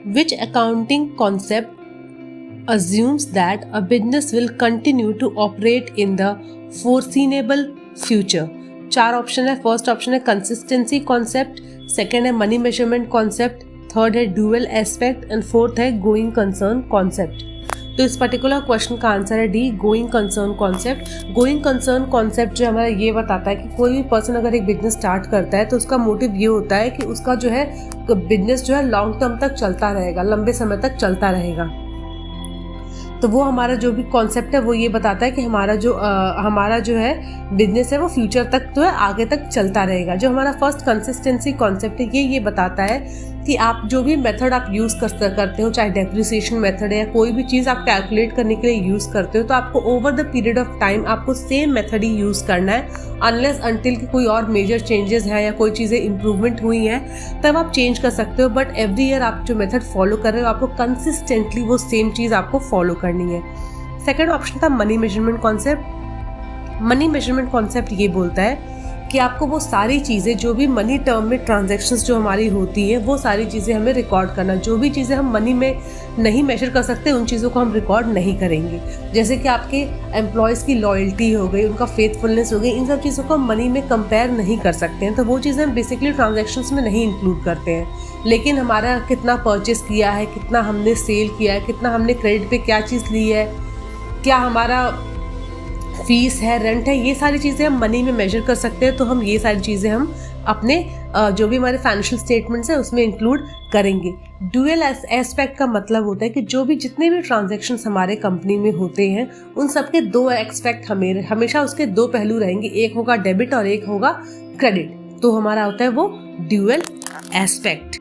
Which accounting concept assumes that a business will continue to operate in the foreseeable future? 4 option है. First option है consistency concept, second है money measurement concept, third है dual aspect and fourth है going concern concept. तो इस particular question का answer है D, going concern concept. Going concern concept जो हमारा ये बताता है कि कोई भी पर्सन अगर एक बिजनेस स्टार्ट करता है तो उसका मोटिव ये होता है कि उसका जो है बिजनेस जो है लॉन्ग टर्म तक चलता रहेगा, लंबे समय तक चलता रहेगा. तो वो हमारा जो भी कॉन्सेप्ट है वो ये बताता है कि हमारा जो है बिजनेस है वो फ्यूचर तक जो है आगे तक चलता रहेगा. जो हमारा फर्स्ट कंसिस्टेंसी कॉन्सेप्ट है ये बताता है कि आप जो भी मेथड आप यूज़ करते हो, चाहे डेप्रिसिएशन मेथड है या कोई भी चीज़ आप कैलकुलेट करने के लिए यूज़ करते हो, तो आपको over the period of time आपको सेम मेथड ही यूज़ करना है. अनलेस अनटिल कि कोई और मेजर चेंजेस हैं या कोई चीज़ें इंप्रूवमेंट हुई हैं तब आप चेंज कर सकते हो. बट एवरी ईयर आप जो मेथड फॉलो कर रहे हो आपको कंसिस्टेंटली वो सेम चीज़ आपको फॉलो करनी है. सेकेंड ऑप्शन था money measurement concept. Money measurement concept ये बोलता है कि आपको वो सारी चीज़ें जो भी मनी टर्म में ट्रांजैक्शंस जो हमारी होती हैं वो सारी चीज़ें हमें रिकॉर्ड करना. जो भी चीज़ें हम मनी में नहीं मेजर कर सकते उन चीज़ों को हम रिकॉर्ड नहीं करेंगे. जैसे कि आपके एम्प्लॉयज़ की लॉयल्टी हो गई, उनका फेथफुलनेस हो गई, इन सब चीज़ों को हम मनी में कंपेयर नहीं कर सकते हैं. तो वो चीज़ें हम बेसिकली ट्रांजैक्शंस में नहीं इंक्लूड करते हैं. लेकिन हमारा कितना परचेस किया है, कितना हमने सेल किया है, कितना हमने क्रेडिट पे क्या चीज़ ली है, क्या हमारा फीस है, रेंट है, ये सारी चीज़ें हम मनी में मेजर कर सकते हैं. तो हम ये सारी चीज़ें हम अपने जो भी हमारे फाइनेंशियल स्टेटमेंट्स हैं उसमें इंक्लूड करेंगे. ड्यूअल एस्पेक्ट का मतलब होता है कि जो भी जितने भी ट्रांजैक्शंस हमारे कंपनी में होते हैं उन सब के 2 एस्पेक्ट हमेशा उसके 2 पहलू रहेंगे. एक होगा डेबिट और एक होगा क्रेडिट. तो हमारा होता है वो ड्यूअल एस्पेक्ट.